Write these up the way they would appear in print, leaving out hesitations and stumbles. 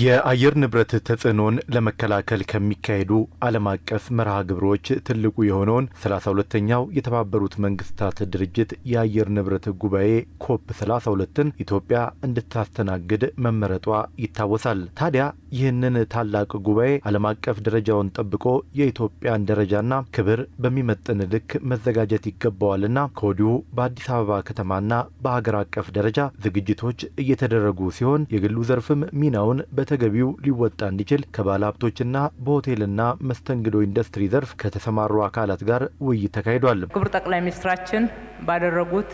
የአየር ንብረት ተጽዕኖን ለመከላከል ከሚካሄዱ ዓለም አቀፍ መርሃ ግብሮች ትልቁ የሆነውን 32ኛው የተባበሩት መንግስታት ድርጅት የአየር ንብረት ጉባኤ ኮፕ 32ን ኢትዮጵያ እንድታስተናግድ መመረጧ ይታወሳል። ታዲያ ይህንን ታላቅ ጉባኤ ዓለም አቀፍ ደረጃውን ጠብቆ የኢትዮጵያን ደረጃና ክብር በሚመጥን ልክ መዘጋጀት ይገባዋልና ከወዲሁ በአዲስ አበባ ከተማና በሀገር አቀፍ ደረጃ ዝግጅቶች እየተደረጉ ሲሆን የግሉ ዘርፍም ሚናውን በተገቢው ሊወጣ እንዲችል ከባለ ሀብቶችና በሆቴልና መስተንግዶ ኢንዱስትሪ ዘርፍ ከተሰማሩ አካላት ጋር ውይይት ተካሂዷል። ክቡር ጠቅላይ ሚኒስትራችን ባደረጉት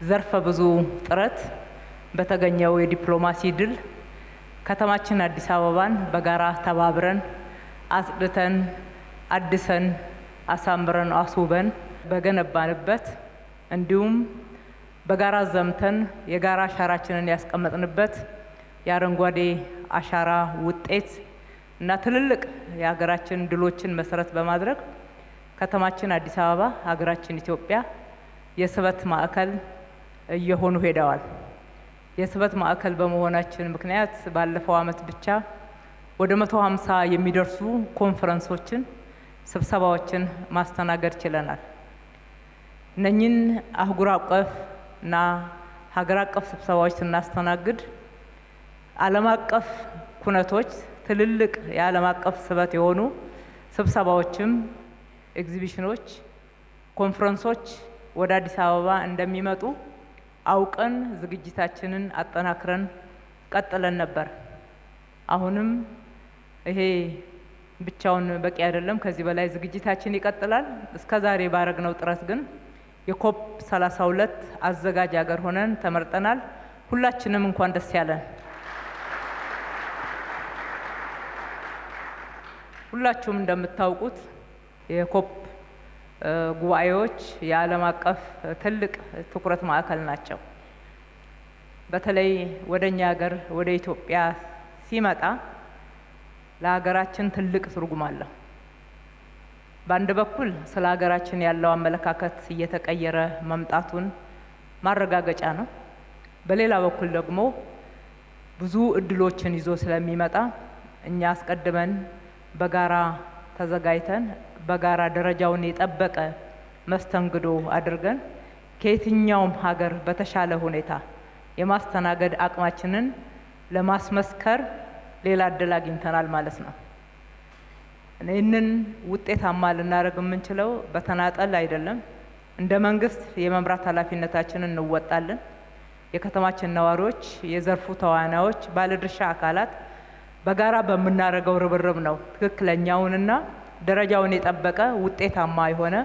ዘርፈ ብዙ ጥረት በተገኘው የዲፕሎማሲ ድል ከተማችን አዲስ አበባን በጋራ ተባብረን አጽድተን አድሰን አሳምረን አስውበን በገነባንበት እንዲሁም በጋራ ዘምተን የጋራ አሻራችንን ያስቀመጥንበት የአረንጓዴ አሻራ ውጤት እና ትልልቅ የሀገራችን ድሎችን መሰረት በማድረግ ከተማችን አዲስ አበባ ሀገራችን ኢትዮጵያ የስበት ማዕከል እየሆኑ ሄደዋል። የስበት ማዕከል በመሆናችን ምክንያት ባለፈው ዓመት ብቻ ወደ 150 የሚደርሱ ኮንፈረንሶችን፣ ስብሰባዎችን ማስተናገድ ችለናል። እነኚህን አህጉር አቀፍ እና ሀገር አቀፍ ስብሰባዎች ስናስተናግድ ዓለም አቀፍ ኩነቶች ትልልቅ የዓለም አቀፍ ስበት የሆኑ ስብሰባዎችም ኤግዚቢሽኖች፣ ኮንፈረንሶች ወደ አዲስ አበባ እንደሚመጡ አውቀን ዝግጅታችንን አጠናክረን ቀጥለን ነበር። አሁንም ይሄ ብቻውን በቂ አይደለም። ከዚህ በላይ ዝግጅታችን ይቀጥላል። እስከዛሬ ባረግነው ጥረት ግን የኮፕ 32 አዘጋጅ ሀገር ሆነን ተመርጠናል። ሁላችንም እንኳን ደስ ያለን። ሁላችሁም እንደምታውቁት የኮፕ ጉባኤዎች የዓለም አቀፍ ትልቅ ትኩረት ማዕከል ናቸው። በተለይ ወደኛ ሀገር ወደ ኢትዮጵያ ሲመጣ ለሀገራችን ትልቅ ትርጉም አለው። በአንድ በኩል ስለ ሀገራችን ያለው አመለካከት እየተቀየረ መምጣቱን ማረጋገጫ ነው። በሌላ በኩል ደግሞ ብዙ እድሎችን ይዞ ስለሚመጣ እኛ አስቀድመን በጋራ ተዘጋጅተን በጋራ ደረጃውን የጠበቀ መስተንግዶ አድርገን ከየትኛውም ሀገር በተሻለ ሁኔታ የማስተናገድ አቅማችንን ለማስመስከር ሌላ እድል አግኝተናል ማለት ነው። ይህንን ውጤታማ ልናደርግ የምንችለው በተናጠል አይደለም። እንደ መንግስት የመምራት ኃላፊነታችንን እንወጣለን። የከተማችን ነዋሪዎች፣ የዘርፉ ተዋናዮች፣ ባለድርሻ አካላት በጋራ በምናደርገው ርብርብ ነው ትክክለኛውንና ደረጃውን የጠበቀ ውጤታማ የሆነ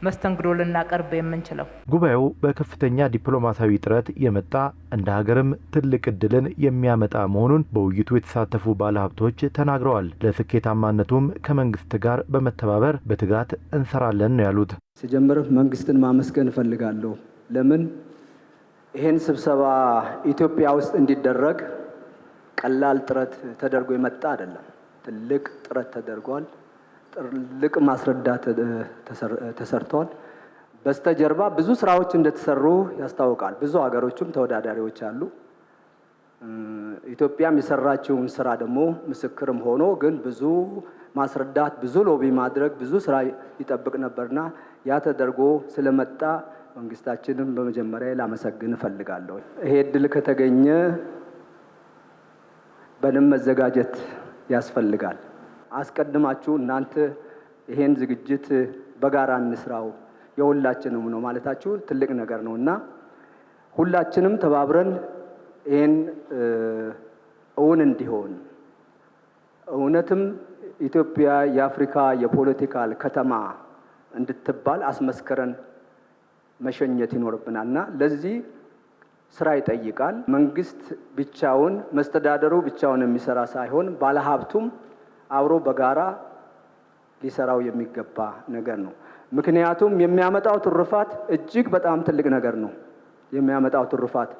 መስተንግዶ ልናቀርብ የምንችለው። ጉባኤው በከፍተኛ ዲፕሎማሲያዊ ጥረት የመጣ እንደ ሀገርም ትልቅ እድልን የሚያመጣ መሆኑን በውይይቱ የተሳተፉ ባለሀብቶች ተናግረዋል። ለስኬታማነቱም ከመንግስት ጋር በመተባበር በትጋት እንሰራለን ነው ያሉት። ሲጀምር መንግስትን ማመስገን እፈልጋለሁ። ለምን ይሄን ስብሰባ ኢትዮጵያ ውስጥ እንዲደረግ ቀላል ጥረት ተደርጎ የመጣ አይደለም። ትልቅ ጥረት ተደርጓል። ትልቅ ማስረዳት ተሰርቷል። በስተጀርባ ብዙ ስራዎች እንደተሰሩ ያስታውቃል። ብዙ ሀገሮችም ተወዳዳሪዎች አሉ። ኢትዮጵያም የሰራችውን ስራ ደግሞ ምስክርም ሆኖ ግን ብዙ ማስረዳት፣ ብዙ ሎቢ ማድረግ፣ ብዙ ስራ ይጠብቅ ነበርና ያ ተደርጎ ስለመጣ መንግስታችንን በመጀመሪያ ላመሰግን እፈልጋለሁ። ይሄ እድል ከተገኘ በደንብ መዘጋጀት ያስፈልጋል። አስቀድማችሁ እናንተ ይሄን ዝግጅት በጋራ እንስራው የሁላችንም ነው ማለታችሁ ትልቅ ነገር ነውና ሁላችንም ተባብረን ይሄን እውን እንዲሆን እውነትም ኢትዮጵያ የአፍሪካ የፖለቲካል ከተማ እንድትባል አስመስከረን መሸኘት ይኖርብናልና ለዚህ ስራ ይጠይቃል። መንግስት ብቻውን መስተዳደሩ ብቻውን የሚሰራ ሳይሆን ባለሀብቱም አብሮ በጋራ ሊሰራው የሚገባ ነገር ነው። ምክንያቱም የሚያመጣው ትሩፋት እጅግ በጣም ትልቅ ነገር ነው። የሚያመጣው ትሩፋት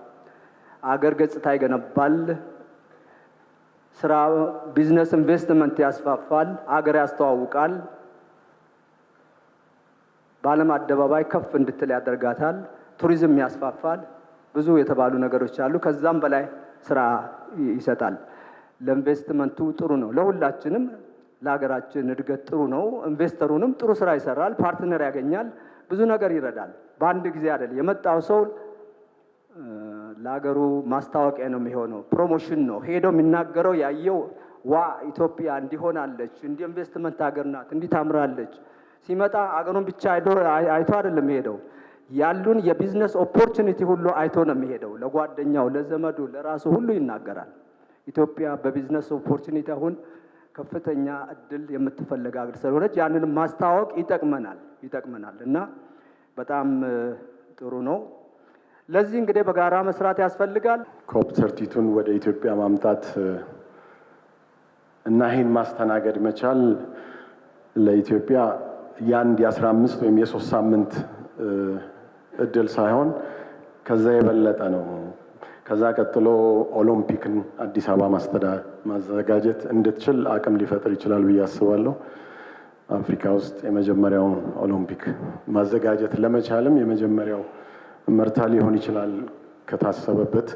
አገር ገጽታ ይገነባል፣ ስራ፣ ቢዝነስ፣ ኢንቨስትመንት ያስፋፋል፣ አገር ያስተዋውቃል፣ በዓለም አደባባይ ከፍ እንድትል ያደርጋታል፣ ቱሪዝም ያስፋፋል። ብዙ የተባሉ ነገሮች አሉ። ከዛም በላይ ስራ ይሰጣል። ለኢንቨስትመንቱ ጥሩ ነው፣ ለሁላችንም ለሀገራችን እድገት ጥሩ ነው። ኢንቨስተሩንም ጥሩ ስራ ይሰራል፣ ፓርትነር ያገኛል፣ ብዙ ነገር ይረዳል። በአንድ ጊዜ አይደል የመጣው ሰው ለሀገሩ ማስታወቂያ ነው የሚሆነው፣ ፕሮሞሽን ነው። ሄዶ የሚናገረው ያየው ኢትዮጵያ እንዲሆናለች፣ እንዲህ ኢንቨስትመንት ሀገር ናት፣ እንዲህ ታምራለች። ሲመጣ አገሩን ብቻ አይቶ አይደለም የሚሄደው፣ ያሉን የቢዝነስ ኦፖርቹኒቲ ሁሉ አይቶ ነው የሚሄደው። ለጓደኛው፣ ለዘመዱ፣ ለራሱ ሁሉ ይናገራል። ኢትዮጵያ በቢዝነስ ኦፖርቹኒቲ አሁን ከፍተኛ እድል የምትፈልግ ሀገር ስለሆነች ያንንም ማስታወቅ ይጠቅመናል እና በጣም ጥሩ ነው። ለዚህ እንግዲህ በጋራ መስራት ያስፈልጋል። ኮፕ 32ን ወደ ኢትዮጵያ ማምጣት እና ይህን ማስተናገድ መቻል ለኢትዮጵያ የአንድ የ15 ወይም የ3 ሳምንት እድል ሳይሆን ከዛ የበለጠ ነው። ከዛ ቀጥሎ ኦሎምፒክን አዲስ አበባ ማዘጋጀት እንድትችል አቅም ሊፈጥር ይችላል ብዬ አስባለሁ። አፍሪካ ውስጥ የመጀመሪያውን ኦሎምፒክ ማዘጋጀት ለመቻልም የመጀመሪያው መርታ ሊሆን ይችላል ከታሰበበት።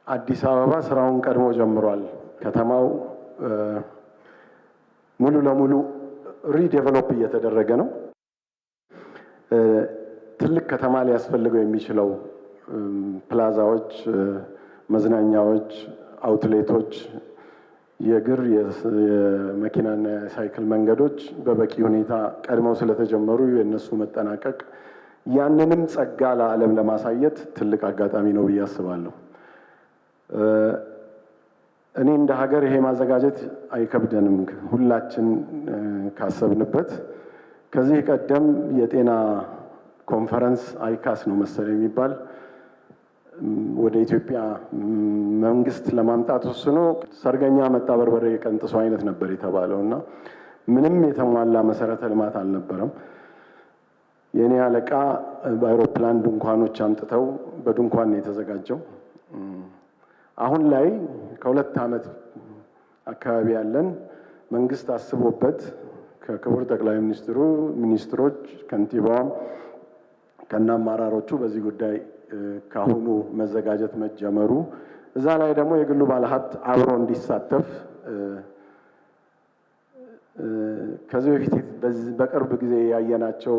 አዲስ አበባ ስራውን ቀድሞ ጀምሯል። ከተማው ሙሉ ለሙሉ ሪዴቨሎፕ እየተደረገ ነው። ትልቅ ከተማ ሊያስፈልገው የሚችለው ፕላዛዎች፣ መዝናኛዎች፣ አውትሌቶች፣ የእግር የመኪናና የሳይክል መንገዶች በበቂ ሁኔታ ቀድመው ስለተጀመሩ የእነሱ መጠናቀቅ ያንንም ጸጋ ለዓለም ለማሳየት ትልቅ አጋጣሚ ነው ብዬ አስባለሁ። እኔ እንደ ሀገር ይሄ ማዘጋጀት አይከብደንም ሁላችን ካሰብንበት። ከዚህ ቀደም የጤና ኮንፈረንስ አይካስ ነው መሰለኝ የሚባል ወደ ኢትዮጵያ መንግስት ለማምጣት ወስኖ ሰርገኛ መጣ በርበሬ ቀንጥሶ አይነት ነበር የተባለው እና ምንም የተሟላ መሰረተ ልማት አልነበረም። የኔ አለቃ በአውሮፕላን ድንኳኖች አምጥተው በድንኳን ነው የተዘጋጀው። አሁን ላይ ከ2 ዓመት አካባቢ ያለን መንግስት አስቦበት ከክቡር ጠቅላይ ሚኒስትሩ፣ ሚኒስትሮች፣ ከንቲባዋም ከነአመራሮቹ በዚህ ጉዳይ ካሁኑ መዘጋጀት መጀመሩ፣ እዛ ላይ ደግሞ የግሉ ባለሀብት አብሮ እንዲሳተፍ ከዚህ በፊት በቅርብ ጊዜ ያየናቸው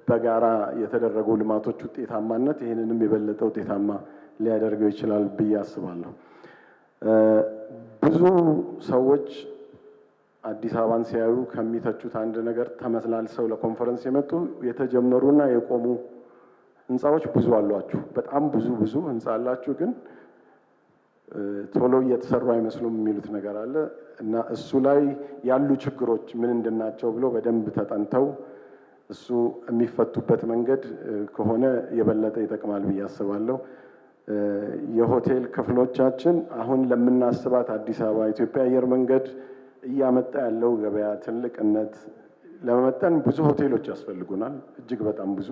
በጋራ የተደረጉ ልማቶች ውጤታማነት ይህንንም የበለጠ ውጤታማ ሊያደርገው ይችላል ብዬ አስባለሁ። ብዙ ሰዎች አዲስ አበባን ሲያዩ ከሚተቹት አንድ ነገር ተመላልሰው ለኮንፈረንስ የመጡ የተጀመሩና የቆሙ ህንፃዎች ብዙ አሏችሁ። በጣም ብዙ ህንፃ አላችሁ፣ ግን ቶሎ እየተሰሩ አይመስሉም የሚሉት ነገር አለ እና እሱ ላይ ያሉ ችግሮች ምን እንደናቸው ብሎ በደንብ ተጠንተው እሱ የሚፈቱበት መንገድ ከሆነ የበለጠ ይጠቅማል ብዬ አስባለሁ። የሆቴል ክፍሎቻችን አሁን ለምናስባት አዲስ አበባ ኢትዮጵያ አየር መንገድ እያመጣ ያለው ገበያ ትልቅነት ለመመጠን ብዙ ሆቴሎች ያስፈልጉናል፣ እጅግ በጣም ብዙ።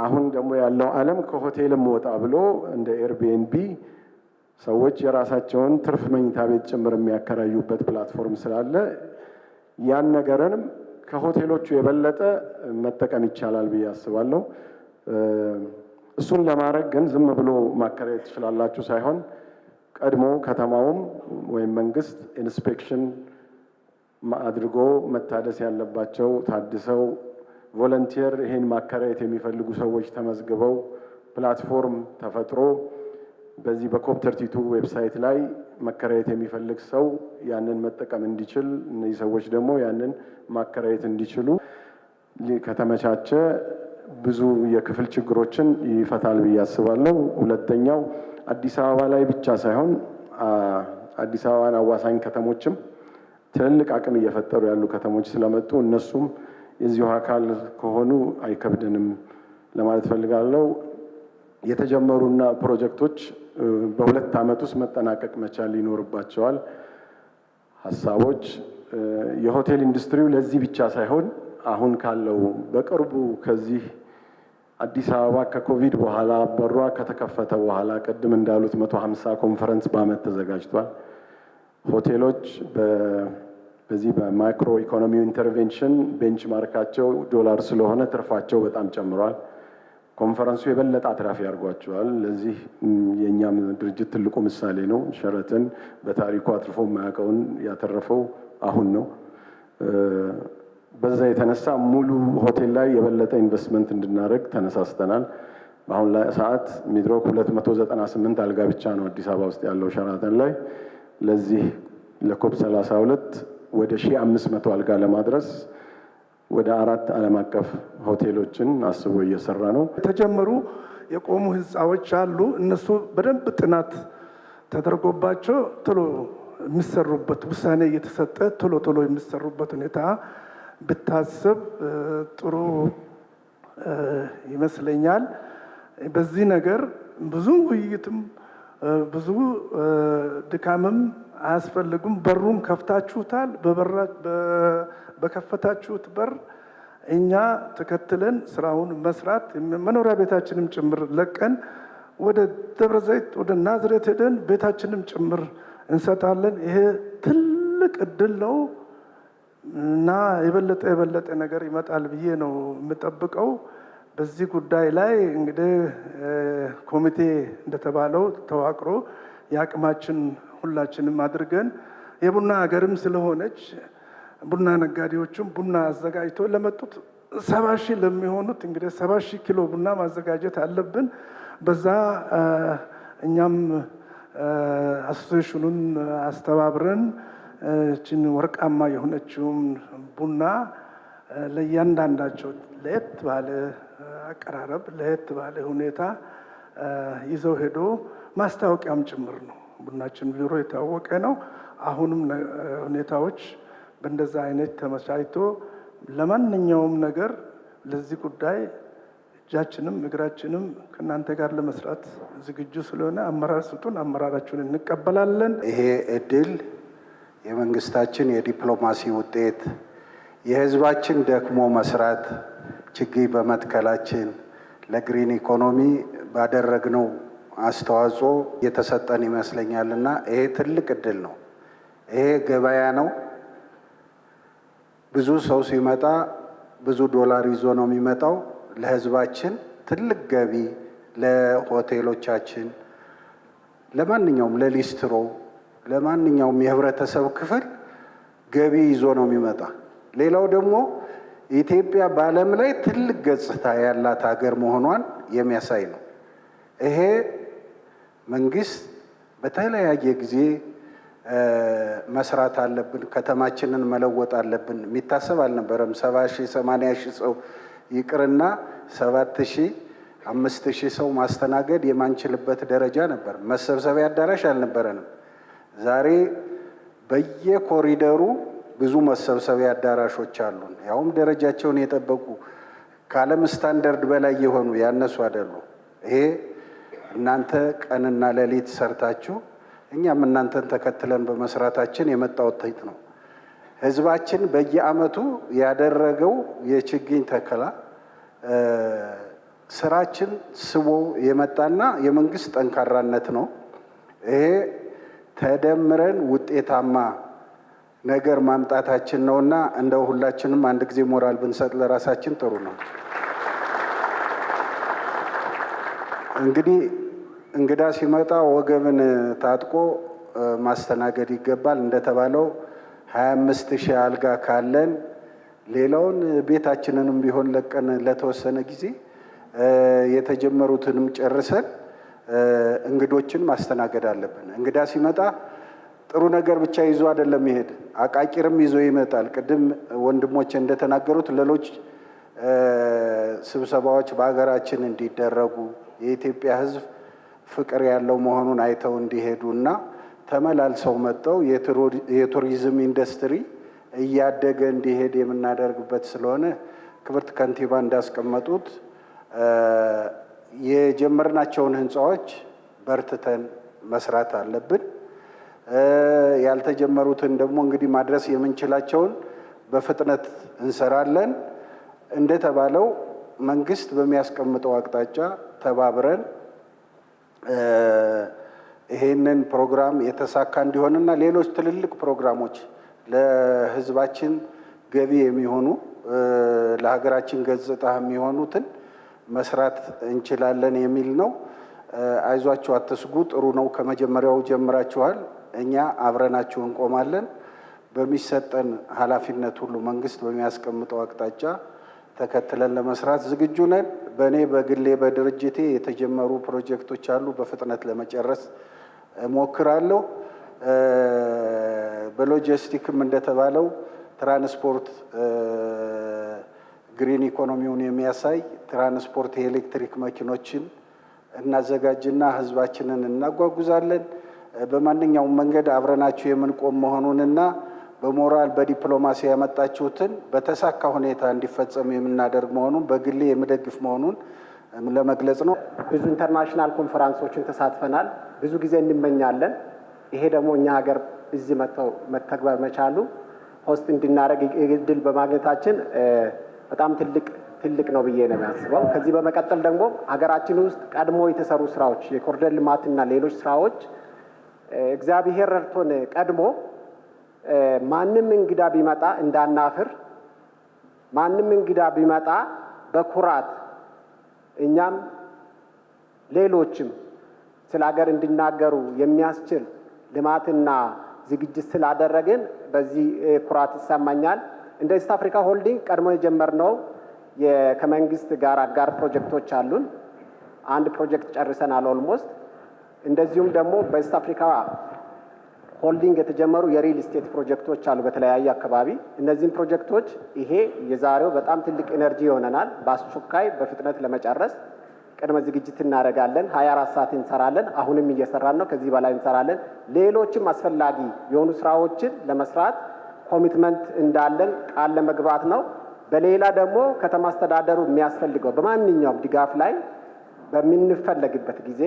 አሁን ደግሞ ያለው ዓለም ከሆቴልም ወጣ ብሎ እንደ ኤርቢኤንቢ ሰዎች የራሳቸውን ትርፍ መኝታ ቤት ጭምር የሚያከራዩበት ፕላትፎርም ስላለ ያን ነገርንም ከሆቴሎቹ የበለጠ መጠቀም ይቻላል ብዬ አስባለሁ። እሱን ለማድረግ ግን ዝም ብሎ ማከራየት ትችላላችሁ ሳይሆን ቀድሞ ከተማውም ወይም መንግስት ኢንስፔክሽን አድርጎ መታደስ ያለባቸው ታድሰው ቮለንቲር ይሄን ማከራየት የሚፈልጉ ሰዎች ተመዝግበው ፕላትፎርም ተፈጥሮ በዚህ በኮፕ 32 ዌብሳይት ላይ መከራየት የሚፈልግ ሰው ያንን መጠቀም እንዲችል፣ እነዚህ ሰዎች ደግሞ ያንን ማከራየት እንዲችሉ ከተመቻቸ ብዙ የክፍል ችግሮችን ይፈታል ብዬ አስባለሁ። ሁለተኛው አዲስ አበባ ላይ ብቻ ሳይሆን አዲስ አበባን አዋሳኝ ከተሞችም ትልልቅ አቅም እየፈጠሩ ያሉ ከተሞች ስለመጡ እነሱም የዚሁ አካል ከሆኑ አይከብደንም ለማለት ፈልጋለሁ። የተጀመሩና ፕሮጀክቶች በ2 ዓመት ውስጥ መጠናቀቅ መቻል ይኖርባቸዋል። ሀሳቦች የሆቴል ኢንዱስትሪው ለዚህ ብቻ ሳይሆን አሁን ካለው በቅርቡ ከዚህ አዲስ አበባ ከኮቪድ በኋላ በሯ ከተከፈተ በኋላ ቅድም እንዳሉት 150 ኮንፈረንስ በአመት ተዘጋጅቷል። ሆቴሎች በዚህ በማክሮ ኢኮኖሚው ኢንተርቬንሽን ቤንችማርካቸው ዶላር ስለሆነ ትርፋቸው በጣም ጨምሯል። ኮንፈረንሱ የበለጠ አትራፊ አድርጓቸዋል። ለዚህ የእኛም ድርጅት ትልቁ ምሳሌ ነው። ሸራተን በታሪኩ አትርፎ የማያውቀውን ያተረፈው አሁን ነው። በዛ የተነሳ ሙሉ ሆቴል ላይ የበለጠ ኢንቨስትመንት እንድናደርግ ተነሳስተናል። በአሁን ላይ ሰዓት ሚድሮክ 298 አልጋ ብቻ ነው አዲስ አበባ ውስጥ ያለው ሸራተን ላይ። ለዚህ ለኮፕ 32 ወደ 1500 አልጋ ለማድረስ ወደ 4 ዓለም አቀፍ ሆቴሎችን አስቦ እየሰራ ነው። የተጀመሩ የቆሙ ህንፃዎች አሉ። እነሱ በደንብ ጥናት ተደርጎባቸው ቶሎ የሚሰሩበት ውሳኔ እየተሰጠ ቶሎ የሚሰሩበት ሁኔታ ብታስብ ጥሩ ይመስለኛል። በዚህ ነገር ብዙ ውይይትም ብዙ ድካምም አያስፈልግም። በሩን ከፍታችሁታል። በከፈታችሁት በር እኛ ተከትለን ስራውን መስራት መኖሪያ ቤታችንም ጭምር ለቀን ወደ ደብረ ዘይት ወደ ናዝሬት ሄደን ቤታችንም ጭምር እንሰጣለን። ይሄ ትልቅ እድል ነው እና የበለጠ ነገር ይመጣል ብዬ ነው የምጠብቀው። በዚህ ጉዳይ ላይ እንግዲህ ኮሚቴ እንደተባለው ተዋቅሮ የአቅማችን ሁላችንም አድርገን የቡና ሀገርም ስለሆነች ቡና ነጋዴዎችም ቡና አዘጋጅቶ ለመጡት 70 ሺህ ለሚሆኑት እንግዲህ 70 ሺህ ኪሎ ቡና ማዘጋጀት አለብን። በዛ እኛም አሶሴሽኑን አስተባብረን እችን ወርቃማ የሆነችውን ቡና ለእያንዳንዳቸው ለየት ባለ አቀራረብ ለየት ባለ ሁኔታ ይዘው ሄዶ ማስታወቂያም ጭምር ነው። ቡናችን ቢሮ የታወቀ ነው። አሁንም ሁኔታዎች በእንደዛ አይነት ተመቻችቶ ለማንኛውም ነገር ለዚህ ጉዳይ እጃችንም እግራችንም ከእናንተ ጋር ለመስራት ዝግጁ ስለሆነ አመራር ስጡን፣ አመራራችሁን እንቀበላለን። ይሄ እድል የመንግስታችን የዲፕሎማሲ ውጤት፣ የህዝባችን ደክሞ መስራት፣ ችግኝ በመትከላችን ለግሪን ኢኮኖሚ ባደረግነው አስተዋጽኦ የተሰጠን ይመስለኛልና ይሄ ትልቅ እድል ነው። ይሄ ገበያ ነው። ብዙ ሰው ሲመጣ ብዙ ዶላር ይዞ ነው የሚመጣው። ለህዝባችን ትልቅ ገቢ፣ ለሆቴሎቻችን፣ ለማንኛውም ለሊስትሮ፣ ለማንኛውም የህብረተሰብ ክፍል ገቢ ይዞ ነው የሚመጣ። ሌላው ደግሞ ኢትዮጵያ በዓለም ላይ ትልቅ ገጽታ ያላት ሀገር መሆኗን የሚያሳይ ነው። ይሄ መንግስት በተለያየ ጊዜ መስራት አለብን፣ ከተማችንን መለወጥ አለብን። የሚታሰብ አልነበረም። 70 ሺህ 80 ሺህ ሰው ይቅርና 7 ሺህ 5 ሺህ ሰው ማስተናገድ የማንችልበት ደረጃ ነበር። መሰብሰቢያ አዳራሽ አልነበረንም። ዛሬ በየኮሪደሩ ብዙ መሰብሰቢያ አዳራሾች አሉን። ያውም ደረጃቸውን የጠበቁ ከዓለም ስታንዳርድ በላይ የሆኑ ያነሱ አይደሉ። ይሄ እናንተ ቀንና ሌሊት ሰርታችሁ እኛም እናንተን ተከትለን በመስራታችን የመጣ ውጤት ነው። ህዝባችን በየአመቱ ያደረገው የችግኝ ተከላ ስራችን ስቦ የመጣና የመንግስት ጠንካራነት ነው። ይሄ ተደምረን ውጤታማ ነገር ማምጣታችን ነውና እንደው ሁላችንም አንድ ጊዜ ሞራል ብንሰጥ ለራሳችን ጥሩ ነው። እንግዲህ እንግዳ ሲመጣ ወገብን ታጥቆ ማስተናገድ ይገባል። እንደተባለው 25 ሺህ አልጋ ካለን ሌላውን ቤታችንንም ቢሆን ለቀን ለተወሰነ ጊዜ የተጀመሩትንም ጨርሰን እንግዶችን ማስተናገድ አለብን። እንግዳ ሲመጣ ጥሩ ነገር ብቻ ይዞ አይደለም ይሄድ፣ አቃቂርም ይዞ ይመጣል። ቅድም ወንድሞች እንደተናገሩት ሌሎች ስብሰባዎች በሀገራችን እንዲደረጉ የኢትዮጵያ ሕዝብ ፍቅር ያለው መሆኑን አይተው እንዲሄዱና ተመላልሰው መጥተው የቱሪዝም ኢንዱስትሪ እያደገ እንዲሄድ የምናደርግበት ስለሆነ ክብርት ከንቲባ እንዳስቀመጡት የጀመርናቸውን ህንፃዎች በርትተን መስራት አለብን። ያልተጀመሩትን ደግሞ እንግዲህ ማድረስ የምንችላቸውን በፍጥነት እንሰራለን። እንደተባለው መንግስት በሚያስቀምጠው አቅጣጫ ተባብረን ይሄንን ፕሮግራም የተሳካ እንዲሆንና ሌሎች ትልልቅ ፕሮግራሞች ለህዝባችን ገቢ የሚሆኑ ለሀገራችን ገጽታ የሚሆኑትን መስራት እንችላለን የሚል ነው። አይዟችሁ፣ አትስጉ፣ ጥሩ ነው። ከመጀመሪያው ጀምራችኋል። እኛ አብረናችሁ እንቆማለን። በሚሰጠን ኃላፊነት ሁሉ መንግስት በሚያስቀምጠው አቅጣጫ ተከትለን ለመስራት ዝግጁ ነን። በእኔ በግሌ በድርጅቴ የተጀመሩ ፕሮጀክቶች አሉ። በፍጥነት ለመጨረስ እሞክራለሁ። በሎጂስቲክም እንደተባለው ትራንስፖርት ግሪን ኢኮኖሚውን የሚያሳይ ትራንስፖርት የኤሌክትሪክ መኪኖችን እናዘጋጅና ህዝባችንን እናጓጉዛለን። በማንኛውም መንገድ አብረናችሁ የምንቆም መሆኑንና በሞራል በዲፕሎማሲ ያመጣችሁትን በተሳካ ሁኔታ እንዲፈጸም የምናደርግ መሆኑን በግሌ የምደግፍ መሆኑን ለመግለጽ ነው። ብዙ ኢንተርናሽናል ኮንፈረንሶችን ተሳትፈናል። ብዙ ጊዜ እንመኛለን። ይሄ ደግሞ እኛ ሀገር እዚህ መተግበር መቻሉ ሆስት እንድናደርግ እድል በማግኘታችን በጣም ትልቅ ነው ብዬ ነው የሚያስበው። ከዚህ በመቀጠል ደግሞ ሀገራችን ውስጥ ቀድሞ የተሰሩ ስራዎች የኮሪደር ልማትና ሌሎች ስራዎች እግዚአብሔር ረድቶን ቀድሞ ማንም እንግዳ ቢመጣ እንዳናፍር፣ ማንም እንግዳ ቢመጣ በኩራት እኛም ሌሎችም ስለ ሀገር እንዲናገሩ የሚያስችል ልማትና ዝግጅት ስላደረግን በዚህ ኩራት ይሰማኛል። እንደ ኢስት አፍሪካ ሆልዲንግ ቀድሞ የጀመርነው ከመንግስት ጋር አጋር ፕሮጀክቶች አሉን። አንድ ፕሮጀክት ጨርሰናል ኦልሞስት። እንደዚሁም ደግሞ በኢስት አፍሪካ ሆልዲንግ የተጀመሩ የሪል ስቴት ፕሮጀክቶች አሉ በተለያየ አካባቢ። እነዚህም ፕሮጀክቶች ይሄ የዛሬው በጣም ትልቅ ኤነርጂ ይሆነናል። በአስቸኳይ በፍጥነት ለመጨረስ ቅድመ ዝግጅት እናደርጋለን። 24 ሰዓት እንሰራለን። አሁንም እየሰራን ነው። ከዚህ በላይ እንሰራለን። ሌሎችም አስፈላጊ የሆኑ ስራዎችን ለመስራት ኮሚትመንት እንዳለን ቃል ለመግባት ነው። በሌላ ደግሞ ከተማ አስተዳደሩ የሚያስፈልገው በማንኛውም ድጋፍ ላይ በምንፈለግበት ጊዜ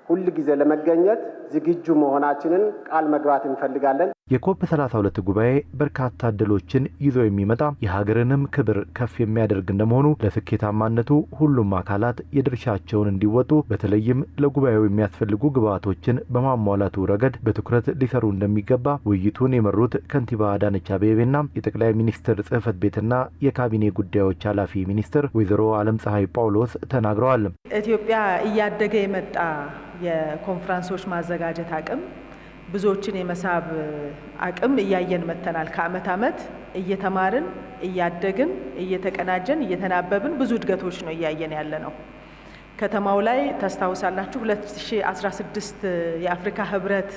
ሁል ጊዜ ለመገኘት ዝግጁ መሆናችንን ቃል መግባት እንፈልጋለን። የኮፕ 32 ጉባኤ በርካታ እድሎችን ይዞ የሚመጣ የሀገርንም ክብር ከፍ የሚያደርግ እንደመሆኑ ለስኬታማነቱ ሁሉም አካላት የድርሻቸውን እንዲወጡ በተለይም ለጉባኤው የሚያስፈልጉ ግብዓቶችን በማሟላቱ ረገድ በትኩረት ሊሰሩ እንደሚገባ ውይይቱን የመሩት ከንቲባ አዳነች አቤቤና የጠቅላይ ሚኒስትር ጽሕፈት ቤትና የካቢኔ ጉዳዮች ኃላፊ ሚኒስትር ወይዘሮ ዓለምፀሐይ ጳውሎስ ተናግረዋል። ኢትዮጵያ እያደገ የመጣ የኮንፈረንሶች ማዘጋጀት አቅም ብዙዎችን የመሳብ አቅም እያየን መተናል። ከአመት አመት እየተማርን እያደግን እየተቀናጀን እየተናበብን ብዙ እድገቶች ነው እያየን ያለ ነው። ከተማው ላይ ታስታውሳላችሁ 2016 የአፍሪካ ህብረት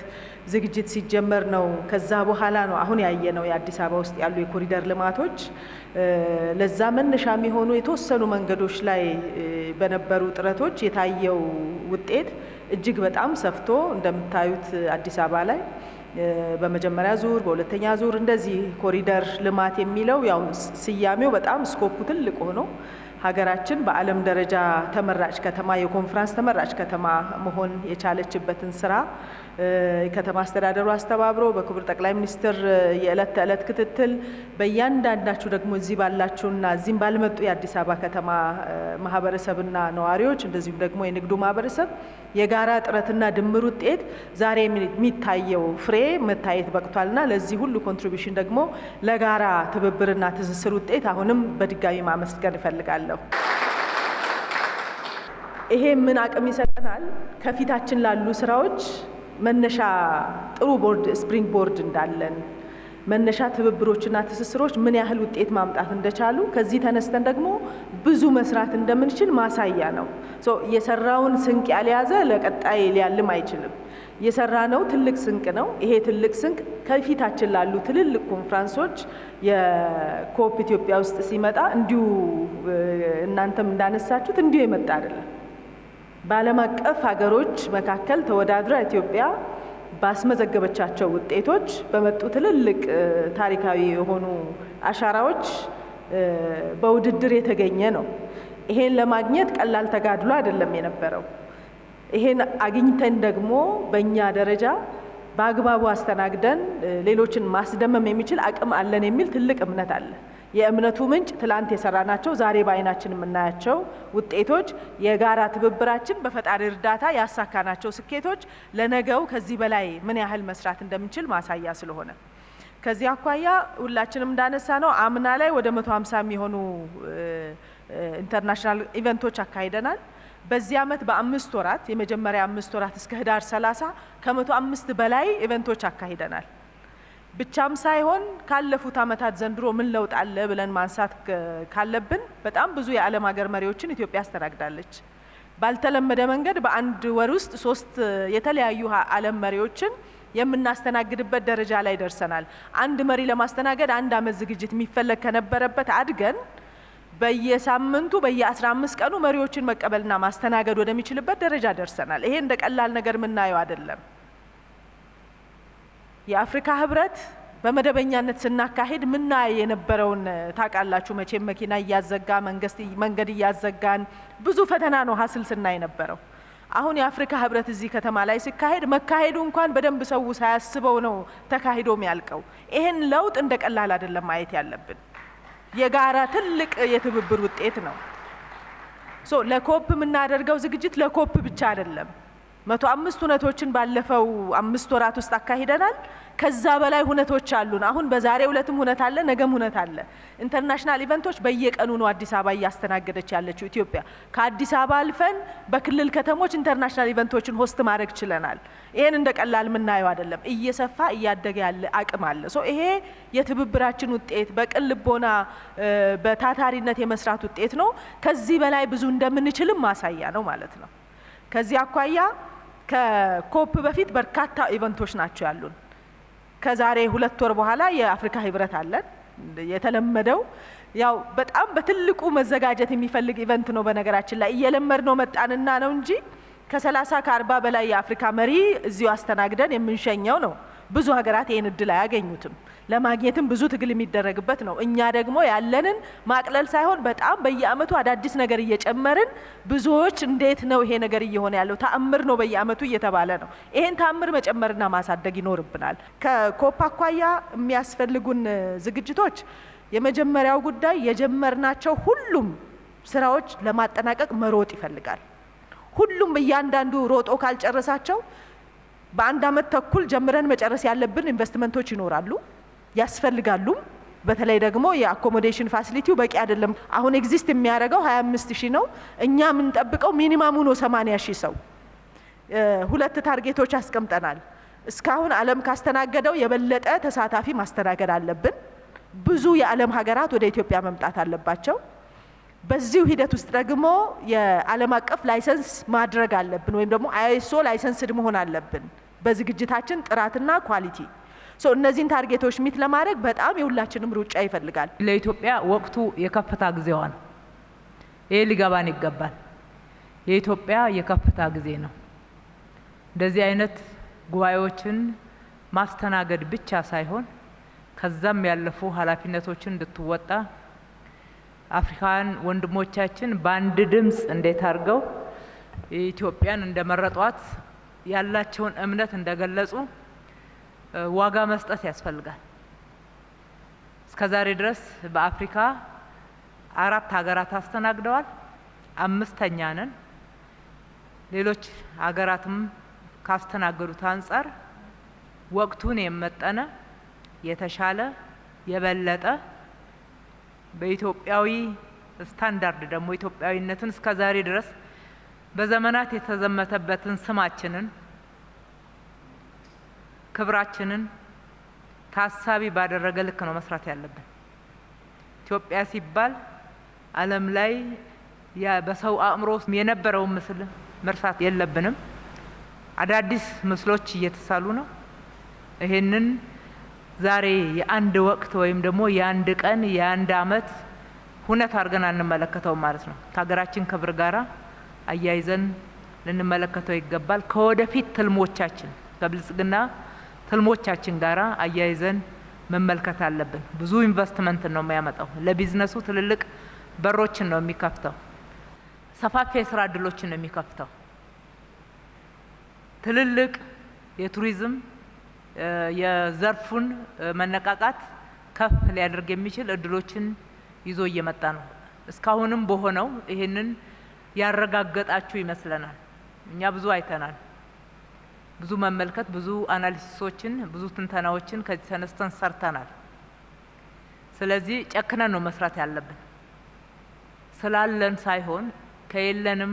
ዝግጅት ሲጀመር ነው። ከዛ በኋላ ነው አሁን ያየነው የአዲስ አበባ ውስጥ ያሉ የኮሪደር ልማቶች። ለዛ መነሻ የሚሆኑ የተወሰኑ መንገዶች ላይ በነበሩ ጥረቶች የታየው ውጤት እጅግ በጣም ሰፍቶ እንደምታዩት አዲስ አበባ ላይ በመጀመሪያ ዙር በሁለተኛ ዙር እንደዚህ ኮሪደር ልማት የሚለው ያው ስያሜው በጣም ስኮፑ ትልቅ ሆኖ ሀገራችን በዓለም ደረጃ ተመራጭ ከተማ የኮንፈረንስ ተመራጭ ከተማ መሆን የቻለችበትን ስራ ከተማ አስተዳደሩ አስተባብሮ በክቡር ጠቅላይ ሚኒስትር የዕለት ተዕለት ክትትል በእያንዳንዳችሁ ደግሞ እዚህ ባላችሁና እዚህም ባልመጡ የአዲስ አበባ ከተማ ማህበረሰብና ነዋሪዎች እንደዚሁም ደግሞ የንግዱ ማህበረሰብ የጋራ ጥረትና ድምር ውጤት ዛሬ የሚታየው ፍሬ መታየት በቅቷልና ለዚህ ሁሉ ኮንትሪቢዩሽን ደግሞ ለጋራ ትብብርና ትስስር ውጤት አሁንም በድጋሚ ማመስገን እፈልጋለሁ። ይሄ ምን አቅም ይሰጠናል? ከፊታችን ላሉ ስራዎች መነሻ ጥሩ ቦርድ ስፕሪንግ ቦርድ እንዳለን መነሻ ትብብሮችና ትስስሮች ምን ያህል ውጤት ማምጣት እንደቻሉ ከዚህ ተነስተን ደግሞ ብዙ መስራት እንደምንችል ማሳያ ነው። የሰራውን ስንቅ ያልያዘ ለቀጣይ ሊያልም አይችልም። የሰራነው ትልቅ ስንቅ ነው። ይሄ ትልቅ ስንቅ ከፊታችን ላሉ ትልልቅ ኮንፈረንሶች የኮፕ ኢትዮጵያ ውስጥ ሲመጣ እንዲሁ እናንተም እንዳነሳችሁት እንዲሁ የመጣ አይደለም። በዓለም አቀፍ ሀገሮች መካከል ተወዳድራ ኢትዮጵያ ባስመዘገበቻቸው ውጤቶች በመጡ ትልልቅ ታሪካዊ የሆኑ አሻራዎች በውድድር የተገኘ ነው። ይሄን ለማግኘት ቀላል ተጋድሎ አይደለም የነበረው። ይሄን አግኝተን ደግሞ በእኛ ደረጃ በአግባቡ አስተናግደን ሌሎችን ማስደመም የሚችል አቅም አለን የሚል ትልቅ እምነት አለ። የእምነቱ ምንጭ ትላንት የሰራናቸው ዛሬ በአይናችን የምናያቸው ውጤቶች፣ የጋራ ትብብራችን፣ በፈጣሪ እርዳታ ያሳካናቸው ስኬቶች ለነገው ከዚህ በላይ ምን ያህል መስራት እንደምንችል ማሳያ ስለሆነ ከዚህ አኳያ ሁላችንም እንዳነሳ ነው አምና ላይ ወደ 150 የሚሆኑ ኢንተርናሽናል ኢቨንቶች አካሂደናል። በዚህ ዓመት በ5 ወራት የመጀመሪያ 5 ወራት እስከ ህዳር 30 ከ105 በላይ ኢቨንቶች አካሂደናል። ብቻም ሳይሆን ካለፉት ዓመታት ዘንድሮ ምን ለውጥ አለ ብለን ማንሳት ካለብን በጣም ብዙ የዓለም ሀገር መሪዎችን ኢትዮጵያ አስተናግዳለች። ባልተለመደ መንገድ በአንድ ወር ውስጥ 3 የተለያዩ ዓለም መሪዎችን የምናስተናግድበት ደረጃ ላይ ደርሰናል። አንድ መሪ ለማስተናገድ 1 ዓመት ዝግጅት የሚፈለግ ከነበረበት አድገን በየሳምንቱ በየ15 ቀኑ መሪዎችን መቀበልና ማስተናገድ ወደሚችልበት ደረጃ ደርሰናል። ይሄ እንደ ቀላል ነገር የምናየው አይደለም። የአፍሪካ ህብረት በመደበኛነት ስናካሄድ ምናይ የነበረውን ታውቃላችሁ መቼም መኪና እያዘጋ መንገድ እያዘጋን ብዙ ፈተና ነው ሀስል ስናይ ነበረው። አሁን የአፍሪካ ህብረት እዚህ ከተማ ላይ ሲካሄድ መካሄዱ እንኳን በደንብ ሰው ሳያስበው ነው ተካሂዶ የሚያልቀው። ይሄን ለውጥ እንደ ቀላል አይደለም ማየት ያለብን። የጋራ ትልቅ የትብብር ውጤት ነው። ለኮፕ የምናደርገው ዝግጅት ለኮፕ ብቻ አይደለም። 105 ሁነቶችን ባለፈው 5 ወራት ውስጥ አካሂደናል። ከዛ በላይ ሁነቶች አሉን። አሁን በዛሬው ዕለትም ሁነት አለ፣ ነገም ሁነት አለ። ኢንተርናሽናል ኢቨንቶች በየቀኑ ነው አዲስ አበባ እያስተናገደች ያለችው ኢትዮጵያ። ከአዲስ አበባ አልፈን በክልል ከተሞች ኢንተርናሽናል ኢቨንቶችን ሆስት ማድረግ ችለናል። ይሄን እንደ ቀላል የምናየው አይደለም። እየሰፋ እያደገ ያለ አቅም አለ። ይሄ የትብብራችን ውጤት፣ በቅን ልቦና በታታሪነት የመስራት ውጤት ነው። ከዚህ በላይ ብዙ እንደምንችልም ማሳያ ነው ማለት ነው። ከዚህ አኳያ ከኮፕ በፊት በርካታ ኢቨንቶች ናቸው ያሉን። ከዛሬ 2 ወር በኋላ የአፍሪካ ህብረት አለን። የተለመደው ያው በጣም በትልቁ መዘጋጀት የሚፈልግ ኢቨንት ነው። በነገራችን ላይ እየለመድነው መጣንና ነው እንጂ ከ30 ከ40 በላይ የአፍሪካ መሪ እዚሁ አስተናግደን የምንሸኘው ነው። ብዙ ሀገራት ይህን እድል አያገኙትም። ለማግኘትም ብዙ ትግል የሚደረግበት ነው። እኛ ደግሞ ያለንን ማቅለል ሳይሆን በጣም በየአመቱ አዳዲስ ነገር እየጨመርን ብዙዎች እንዴት ነው ይሄ ነገር እየሆነ ያለው ተአምር ነው በየአመቱ እየተባለ ነው። ይሄን ተአምር መጨመርና ማሳደግ ይኖርብናል። ከኮፕ አኳያ የሚያስፈልጉን ዝግጅቶች የመጀመሪያው ጉዳይ የጀመርናቸው ሁሉም ስራዎች ለማጠናቀቅ መሮጥ ይፈልጋል። ሁሉም እያንዳንዱ ሮጦ ካልጨረሳቸው በ1 ዓመት ተኩል ጀምረን መጨረስ ያለብን ኢንቨስትመንቶች ይኖራሉ ያስፈልጋሉ። በተለይ ደግሞ የአኮሞዴሽን ፋሲሊቲው በቂ አይደለም። አሁን ኤግዚስት የሚያደርገው 25000 ነው። እኛ የምንጠብቀው ሚኒማሙ ነው 80000 ሰው። 2 ታርጌቶች አስቀምጠናል። እስካሁን ዓለም ካስተናገደው የበለጠ ተሳታፊ ማስተናገድ አለብን። ብዙ የዓለም ሀገራት ወደ ኢትዮጵያ መምጣት አለባቸው። በዚሁ ሂደት ውስጥ ደግሞ የዓለም አቀፍ ላይሰንስ ማድረግ አለብን፣ ወይም ደግሞ ISO ላይሰንስድ መሆን አለብን በዝግጅታችን ጥራትና ኳሊቲ። እነዚህን ታርጌቶች ሚት ለማድረግ በጣም የሁላችንም ሩጫ ይፈልጋል። ለኢትዮጵያ ወቅቱ የከፍታ ጊዜዋ ነው። ይሄ ሊገባን ይገባል። የኢትዮጵያ የከፍታ ጊዜ ነው። እንደዚህ አይነት ጉባኤዎችን ማስተናገድ ብቻ ሳይሆን ከዛም ያለፉ ኃላፊነቶችን እንድትወጣ አፍሪካውያን ወንድሞቻችን በአንድ ድምጽ እንዴት አድርገው ኢትዮጵያን እንደመረጧት ያላቸውን እምነት እንደገለጹ ዋጋ መስጠት ያስፈልጋል። እስከዛሬ ድረስ በአፍሪካ 4 ሀገራት አስተናግደዋል። 5ኛ ነን። ሌሎች ሀገራትም ካስተናገዱት አንጻር ወቅቱን የመጠነ የተሻለ የበለጠ በኢትዮጵያዊ ስታንዳርድ ደግሞ ኢትዮጵያዊነትን እስከዛሬ ድረስ በዘመናት የተዘመተበትን ስማችንን ክብራችንን ታሳቢ ባደረገ ልክ ነው መስራት ያለብን። ኢትዮጵያ ሲባል ዓለም ላይ በሰው አእምሮ ውስጥ የነበረውን ምስል መርሳት የለብንም። አዳዲስ ምስሎች እየተሳሉ ነው። ይሄንን ዛሬ የአንድ ወቅት ወይም ደግሞ የአንድ ቀን የአንድ አመት ሁነት አድርገን አንመለከተው ማለት ነው። ከሀገራችን ክብር ጋራ አያይዘን ልንመለከተው ይገባል። ከወደፊት ትልሞቻችን ከብልጽግና ትልሞቻችን ጋራ አያይዘን መመልከት አለብን። ብዙ ኢንቨስትመንት ነው የሚያመጣው። ለቢዝነሱ ትልልቅ በሮችን ነው የሚከፍተው። ሰፋፊ የስራ እድሎችን ነው የሚከፍተው። ትልልቅ የቱሪዝም የዘርፉን መነቃቃት ከፍ ሊያደርግ የሚችል እድሎችን ይዞ እየመጣ ነው። እስካሁንም በሆነው ይሄንን ያረጋገጣችሁ ይመስለናል። እኛ ብዙ አይተናል። ብዙ መመልከት፣ ብዙ አናሊሲሶችን፣ ብዙ ትንተናዎችን ከዚህ ተነስተን ሰርተናል። ስለዚህ ጨክነን ነው መስራት ያለብን። ስላለን ሳይሆን ከየለንም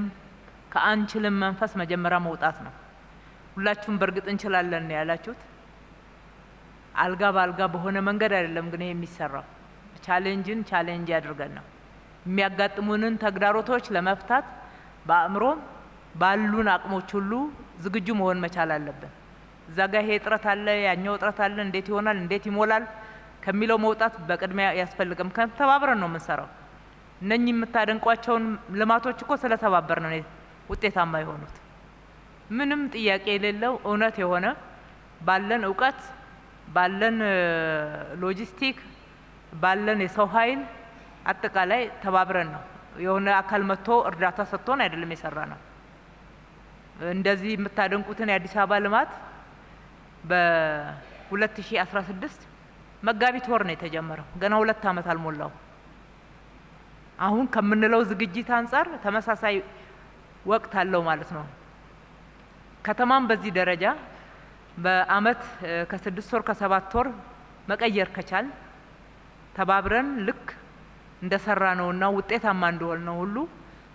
ከአንችልም መንፈስ መጀመሪያ መውጣት ነው። ሁላችሁም በእርግጥ እንችላለን ነው ያላችሁት። አልጋ በአልጋ በሆነ መንገድ አይደለም ግን ይሄ የሚሰራው። ቻሌንጅን ቻሌንጅ ያድርገን ነው። የሚያጋጥሙንን ተግዳሮቶች ለመፍታት በአእምሮ ባሉን አቅሞች ሁሉ ዝግጁ መሆን መቻል አለብን። እዛ ጋር ይሄ እጥረት አለ፣ ያኛው እጥረት አለ፣ እንዴት ይሆናል፣ እንዴት ይሞላል ከሚለው መውጣት በቅድሚያ ያስፈልግም። ከተባብረን ነው የምንሰራው። እነኚህ የምታደንቋቸውን ልማቶች እኮ ስለተባበርን ነው ውጤታማ የሆኑት። ምንም ጥያቄ የሌለው እውነት የሆነ ባለን እውቀት፣ ባለን ሎጂስቲክ፣ ባለን የሰው ኃይል አጠቃላይ ተባብረን ነው። የሆነ አካል መጥቶ እርዳታ ሰጥቶን አይደለም የሰራ ነው። እንደዚህ የምታደንቁትን የአዲስ አበባ ልማት በ2016 መጋቢት ወር ነው የተጀመረው። ገና 2 ዓመት አልሞላው። አሁን ከምንለው ዝግጅት አንጻር ተመሳሳይ ወቅት አለው ማለት ነው። ከተማም በዚህ ደረጃ በአመት ከ6 ወር ከ7 ወር መቀየር ከቻል ተባብረን ልክ እንደሰራ ነውና ውጤታማ እንደሆነ ነው ሁሉ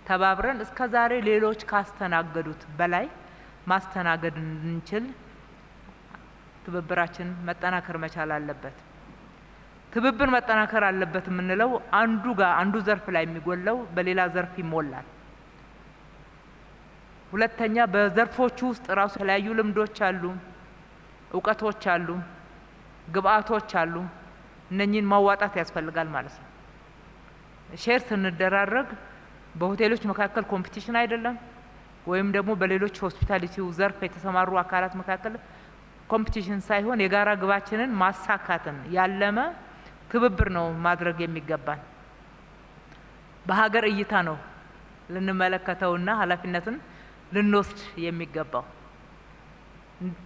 ተባብረን እስከ ዛሬ ሌሎች ካስተናገዱት በላይ ማስተናገድ እንችል ትብብራችን መጠናከር መቻል አለበት። ትብብር መጠናከር አለበት የምንለው አንዱ ዘርፍ ላይ የሚጎለው በሌላ ዘርፍ ይሞላል። ሁለተኛ በዘርፎቹ ውስጥ ራሱ የተለያዩ ልምዶች አሉ፣ እውቀቶች አሉ፣ ግብአቶች አሉ። እነኚህን ማዋጣት ያስፈልጋል ማለት ነው። ሼር ስንደራረግ በሆቴሎች መካከል ኮምፒቲሽን አይደለም፣ ወይም ደግሞ በሌሎች ሆስፒታሊቲው ዘርፍ የተሰማሩ አካላት መካከል ኮምፒቲሽን ሳይሆን የጋራ ግባችንን ማሳካትን ያለመ ትብብር ነው ማድረግ የሚገባን። በሀገር እይታ ነው ልንመለከተውና ኃላፊነትን ልንወስድ የሚገባው።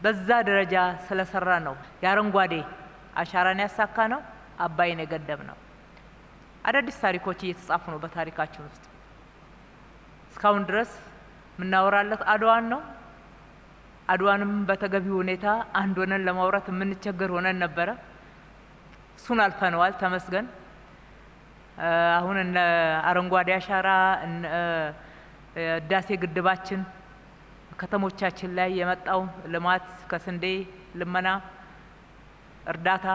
በዛ ደረጃ ስለሰራ ነው የአረንጓዴ አሻራን ያሳካ ነው፣ አባይን የገደብ ነው። አዳዲስ ታሪኮች እየተጻፉ ነው በታሪካችን ውስጥ። እስካሁን ድረስ የምናወራለት አድዋን ነው። አድዋንም በተገቢ ሁኔታ አንድ ሆነን ለማውራት የምንቸገር ሆነን ነበረ። እሱን አልፈነዋል፣ ተመስገን። አሁን እነ አረንጓዴ አሻራ፣ ህዳሴ ግድባችን፣ ከተሞቻችን ላይ የመጣው ልማት፣ ከስንዴ ልመና እርዳታ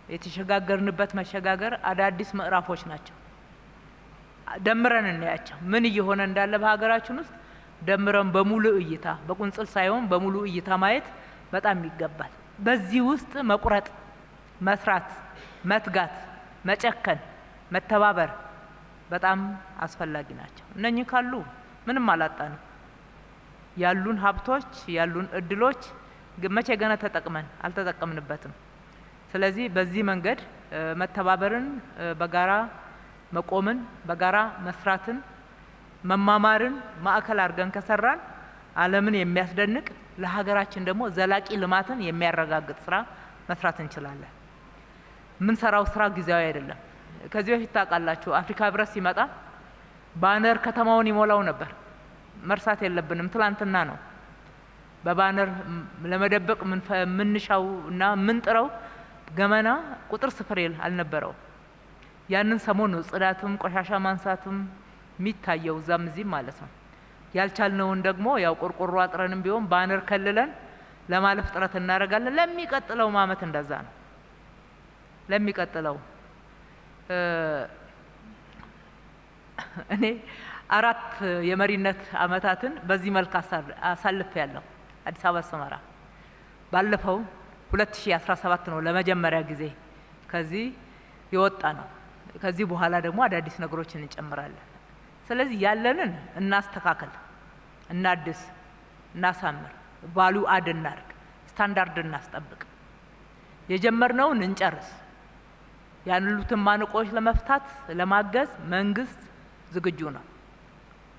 የተሸጋገርንበት መሸጋገር አዳዲስ ምዕራፎች ናቸው። ደምረን እናያቸው ምን እየሆነ እንዳለ በሀገራችን ውስጥ ደምረን በሙሉ እይታ በቁንጽል ሳይሆን በሙሉ እይታ ማየት በጣም ይገባል። በዚህ ውስጥ መቁረጥ፣ መስራት፣ መትጋት፣ መጨከን፣ መተባበር በጣም አስፈላጊ ናቸው። እነኚህ ካሉ ምንም አላጣንም። ያሉን ሀብቶች ያሉን እድሎች መቼ ገና ተጠቅመን አልተጠቀምንበትም። ስለዚህ በዚህ መንገድ መተባበርን፣ በጋራ መቆምን፣ በጋራ መስራትን፣ መማማርን ማዕከል አድርገን ከሰራን ዓለምን የሚያስደንቅ ለሀገራችን ደግሞ ዘላቂ ልማትን የሚያረጋግጥ ስራ መስራት እንችላለን። የምንሰራው ስራ ጊዜያዊ አይደለም። ከዚህ በፊት ታውቃላችሁ አፍሪካ ህብረት ሲመጣ ባነር ከተማውን ይሞላው ነበር። መርሳት የለብንም። ትላንትና ነው በባነር ለመደበቅ የምንሻው እና የምንጥረው ገመና ቁጥር ስፍር አልነበረው። ያንን ሰሞን ነው ጽዳትም ቆሻሻ ማንሳትም የሚታየው እዛም እዚህም ማለት ነው። ያልቻልነውን ደግሞ ያው ቆርቆሮ አጥረንም ቢሆን ባነር ከልለን ለማለፍ ጥረት እናደርጋለን። ለሚቀጥለው አመት እንደዛ ነው። ለሚቀጥለው እኔ 4 የመሪነት አመታትን በዚህ መልክ አሳልፌያለሁ። አዲስ አበባ ሰመራ ባለፈው 2017 ነው ለመጀመሪያ ጊዜ ከዚህ የወጣ ነው። ከዚህ በኋላ ደግሞ አዳዲስ ነገሮችን እንጨምራለን። ስለዚህ ያለንን እናስተካከል፣ እናድስ፣ እናሳምር፣ ቫልዩ አድ እናድርግ፣ ስታንዳርድ እናስጠብቅ፣ የጀመርነውን እንጨርስ። ያሉትን ማነቆች ለመፍታት ለማገዝ መንግስት ዝግጁ ነው።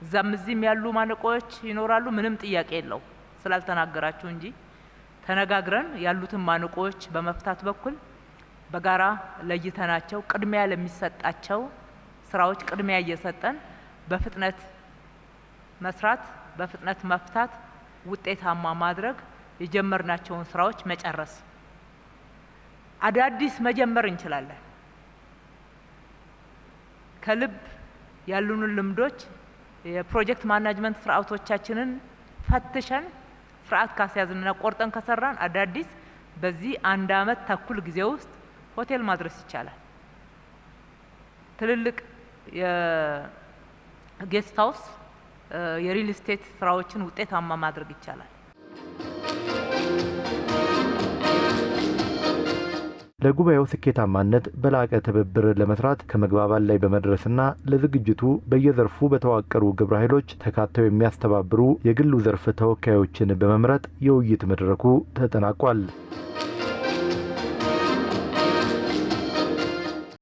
እዛም እዚህም ያሉ ማነቆች ይኖራሉ፣ ምንም ጥያቄ የለው ስላልተናገራችሁ እንጂ ተነጋግረን ያሉትን ማነቆች በመፍታት በኩል በጋራ ለይተናቸው ቅድሚያ ለሚሰጣቸው ስራዎች ቅድሚያ እየሰጠን በፍጥነት መስራት፣ በፍጥነት መፍታት፣ ውጤታማ ማድረግ፣ የጀመርናቸውን ስራዎች መጨረስ። አዳዲስ መጀመር እንችላለን። ከልብ ያሉንን ልምዶች የፕሮጀክት ማናጅመንት ስርዓቶቻችንን ፈትሸን ስርዓት ካስያዝንና ቆርጠን ከሰራን አዳዲስ በዚህ 1 ዓመት ተኩል ጊዜ ውስጥ ሆቴል ማድረስ ይቻላል። ትልልቅ የጌስት ሃውስ የሪል ስቴት ስራዎችን ውጤታማ ማድረግ ይቻላል። ለጉባኤው ስኬታማነት በላቀ ትብብር ለመስራት ከመግባባት ላይ በመድረስና ለዝግጅቱ በየዘርፉ በተዋቀሩ ግብረ ኃይሎች ተካተው የሚያስተባብሩ የግሉ ዘርፍ ተወካዮችን በመምረጥ የውይይት መድረኩ ተጠናቋል።